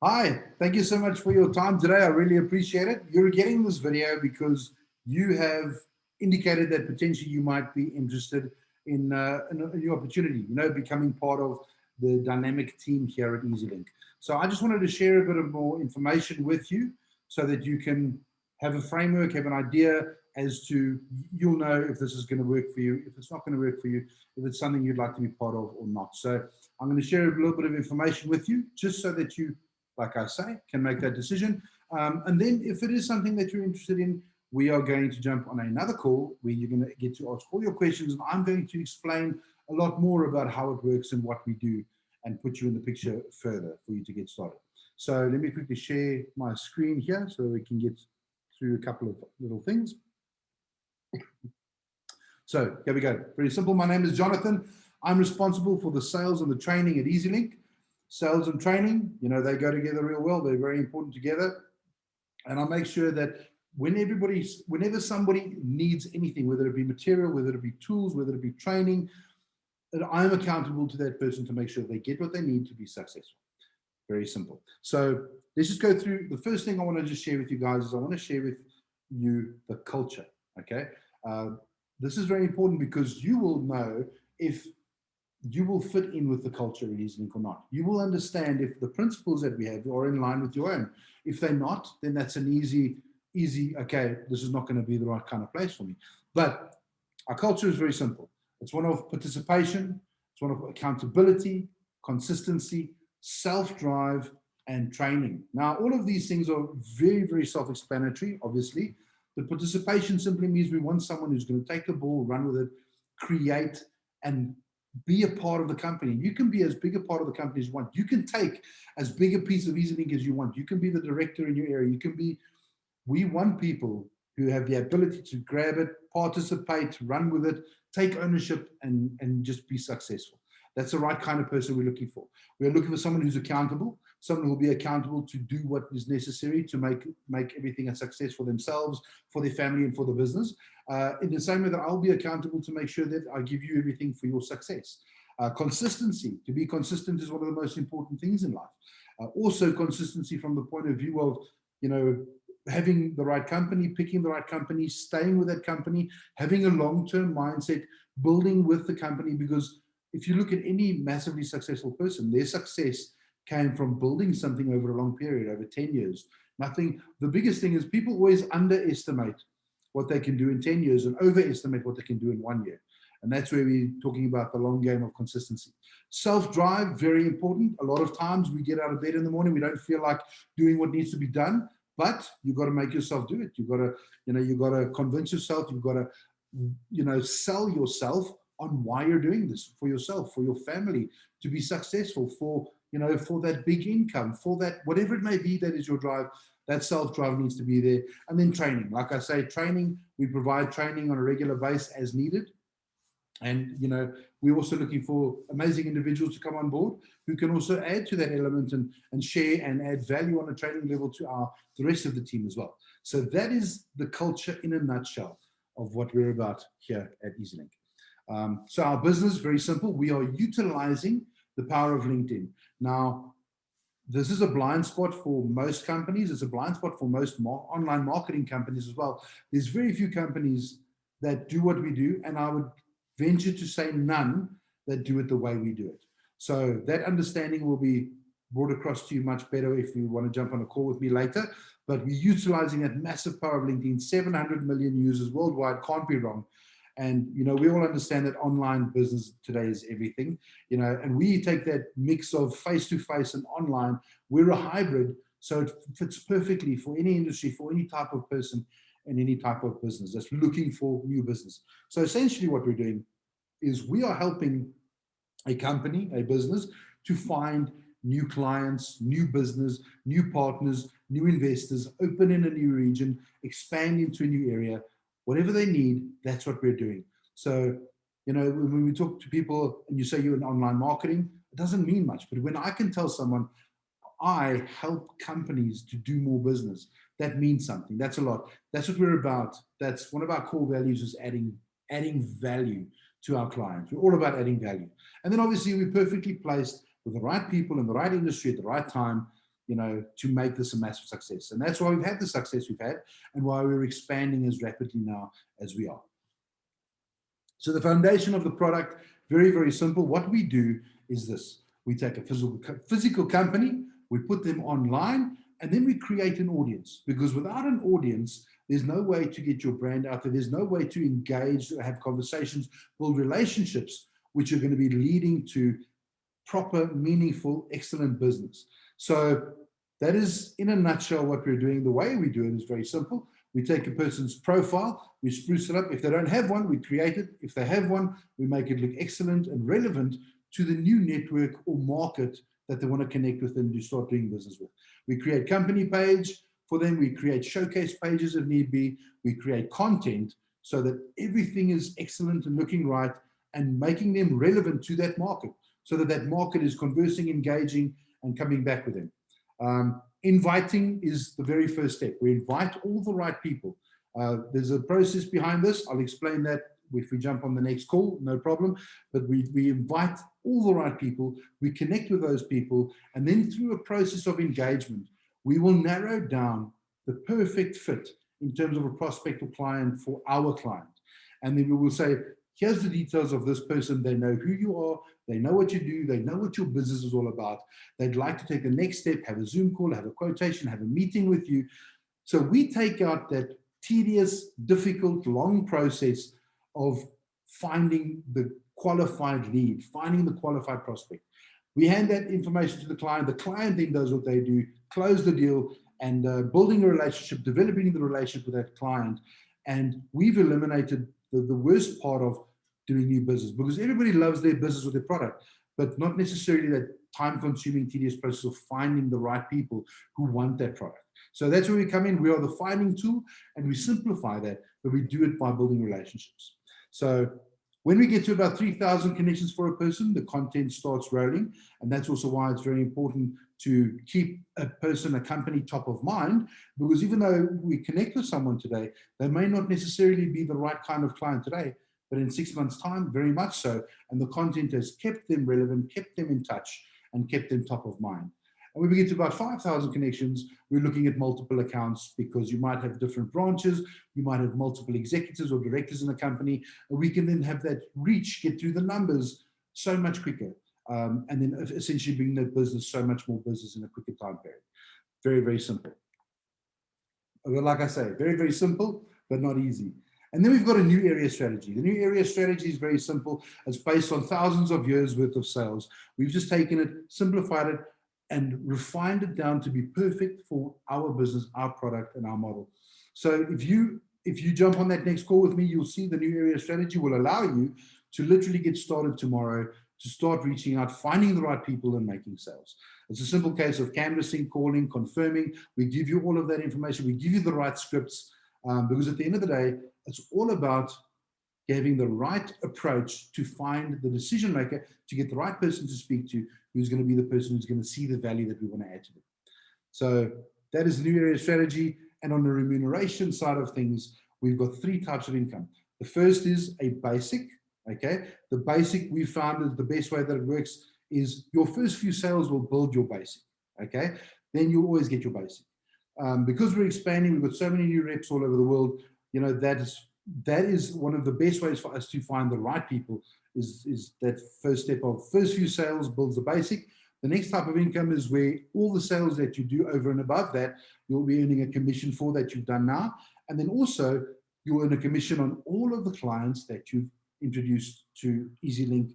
Hi, thank you so much for your time today. I really appreciate it. You're getting this video because you have indicated that potentially you might be interested in a new opportunity, becoming part of the dynamic team here at EasyLink. So I just wanted to share a bit of more information with you so that you can have a framework, have an idea as to you'll know if this is going to work for you, if it's not going to work for you, if it's something you'd like to be part of or not. So I'm going to share a little bit of information with you just so that you, like I say, can make that decision. And then if it is something that you're interested in, we are going to jump on another call where you're going to get to ask all your questions. And I'm going to explain a lot more about how it works and what we do and put you in the picture further for you to get started. So let me quickly share my screen here so we can get through a couple of little things. So here we go. Very simple. My name is Jonathan. I'm responsible for the sales and the training at EasyLink. Sales and training, they go together real well. They're very important together. And I'll make sure that whenever somebody needs anything, whether it be material, whether it be tools, whether it be training, that I'm accountable to that person to make sure they get what they need to be successful. Very simple. So let's just go through. The first thing I want to just share with you guys is I want to share with you the culture. Okay. This is very important because you will know if you will fit in with the culture at EasyLink or not. You will understand if the principles that we have are in line with your own. If they're not, then that's an easy, okay, this is not going to be the right kind of place for me. But our culture is very simple. It's one of participation, it's one of accountability, consistency, self-drive, and training. Now, all of these things are very, very self-explanatory, obviously. But participation simply means we want someone who's going to take the ball, run with it, create, and be a part of the company. You can be as big a part of the company as you want. You can take as big a piece of EasyLink as you want. You can be the director in your area. We want people who have the ability to grab it, participate, run with it, take ownership, and just be successful. That's the right kind of person we're looking for. We're looking for someone who's accountable, someone who will be accountable to do what is necessary to make everything a success for themselves, for their family, and for the business. In the same way that I'll be accountable to make sure that I give you everything for your success. Consistency. To be consistent is one of the most important things in life. Also consistency from the point of view of, having the right company, picking the right company, staying with that company, having a long-term mindset, building with the company, because if you look at any massively successful person, their success came from building something over a long period, over 10 years. The biggest thing is people always underestimate what they can do in 10 years and overestimate what they can do in 1 year. And that's where we're talking about the long game of consistency. Self-drive, very important. A lot of times we get out of bed in the morning, we don't feel like doing what needs to be done, but you've got to make yourself do it. You've got to convince yourself, you've got to, sell yourself on why you're doing this, for yourself, for your family, to be successful, for that big income, for that, whatever it may be, that is your drive. That self-drive needs to be there. And then training. Like I say, training, we provide training on a regular basis as needed. And, we're also looking for amazing individuals to come on board who can also add to that element and share and add value on a training level to the rest of the team as well. So that is the culture in a nutshell of what we're about here at EasyLink. So our business, very simple. We are utilizing the power of LinkedIn. Now, this is a blind spot for most companies. It's a blind spot for most online marketing companies as well. There's very few companies that do what we do, and I would venture to say none that do it the way we do it. So that understanding will be brought across to you much better if you want to jump on a call with me later. But we're utilizing that massive power of LinkedIn. 700 million users worldwide, can't be wrong. And, we all understand that online business today is everything, and we take that mix of face-to-face and online. We're a hybrid, so it fits perfectly for any industry, for any type of person and any type of business that's looking for new business. So essentially what we're doing is we are helping a company, a business, to find new clients, new business, new partners, new investors, open in a new region, expand into a new area. Whatever they need, that's what we're doing. So, when we talk to people and you say you're in online marketing, it doesn't mean much. But when I can tell someone I help companies to do more business, that means something. That's a lot. That's what we're about. That's one of our core values, is adding value to our clients. We're all about adding value. And then obviously we're perfectly placed with the right people in the right industry at the right time to make this a massive success. And that's why we've had the success we've had and why we're expanding as rapidly now as we are. So the foundation of the product, very, very simple. What we do is this. We take a physical company, we put them online, and then we create an audience, because without an audience, there's no way to get your brand out there. There's no way to engage, have conversations, build relationships, which are going to be leading to proper, meaningful, excellent business. So that is, in a nutshell, what we're doing. The way we do it is very simple. We take a person's profile, we spruce it up. If they don't have one, we create it. If they have one, we make it look excellent and relevant to the new network or market that they want to connect with and to start doing business with. We create company page for them. We create showcase pages if need be. We create content so that everything is excellent and looking right and making them relevant to that market, so that that market is conversing, engaging, and coming back with them. Inviting is the very first step. We invite all the right people. There's a process behind this. I'll explain that if we jump on the next call, no problem. But we invite all the right people, we connect with those people, and then through a process of engagement, we will narrow down the perfect fit in terms of a prospect or client for our client. And then we will say, here's the details of this person. They know who you are. They know what you do. They know what your business is all about. They'd like to take the next step, have a Zoom call, have a quotation, have a meeting with you. So we take out that tedious, difficult, long process of finding the qualified lead, finding the qualified prospect. We hand that information to the client. The client then does what they do, close the deal, and building a relationship, developing the relationship with that client. And we've eliminated the worst part of doing new business, because everybody loves their business or their product, but not necessarily that time-consuming, tedious process of finding the right people who want that product. So that's where we come in. We are the finding tool, and we simplify that, but we do it by building relationships. So when we get to about 3,000 connections for a person, the content starts rolling. And that's also why it's very important to keep a person, a company top of mind, because even though we connect with someone today, they may not necessarily be the right kind of client today, but in 6 months' time, very much so. And the content has kept them relevant, kept them in touch, and kept them top of mind. And when we get to about 5,000 connections, we're looking at multiple accounts, because you might have different branches, you might have multiple executives or directors in a company, and we can then have that reach, get through the numbers so much quicker, and then essentially bring that business so much more business in a quicker time period. Very, very simple. Like I say, very, very simple, but not easy. And then we've got a new area strategy. The new area strategy is very simple. It's based on thousands of years worth of sales. We've just taken it, simplified it, and refined it down to be perfect for our business, our product, and our model. So if you jump on that next call with me, you'll see the new area strategy will allow you to literally get started tomorrow, to start reaching out, finding the right people, and making sales. It's a simple case of canvassing, calling, confirming. We give you all of that information. We give you the right scripts, because at the end of the day, it's all about having the right approach to find the decision maker, to get the right person to speak to, who's going to be the person who's going to see the value that we want to add to them. So that is the new area strategy. And on the remuneration side of things, we've got 3 types of income. The first is a basic. Okay, the basic we found is the best way that it works is your first few sales will build your basic. Okay, then you'll always get your basic. Because we're expanding, we've got so many new reps all over the world. That is one of the best ways for us to find the right people. Is that first step of first few sales builds the basic. The next type of income is where all the sales that you do over and above that, you'll be earning a commission for that you've done now, and then also you'll earn a commission on all of the clients that you've introduced to EasyLink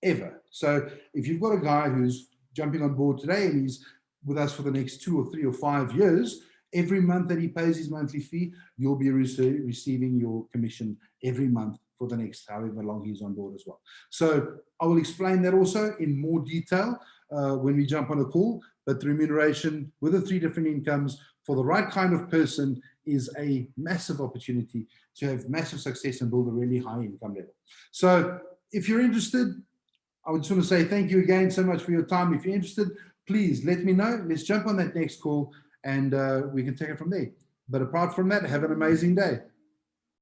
ever. So if you've got a guy who's jumping on board today and he's with us for the next 2 or 3 or 5 years, every month that he pays his monthly fee, you'll be receiving your commission every month for the next however long he's on board as well. So I will explain that also in more detail when we jump on a call, but the remuneration with the 3 different incomes for the right kind of person is a massive opportunity to have massive success and build a really high income level. So if you're interested, I would just want to say thank you again so much for your time. If you're interested, please let me know. Let's jump on that next call and we can take it from there. But apart from that, have an amazing day.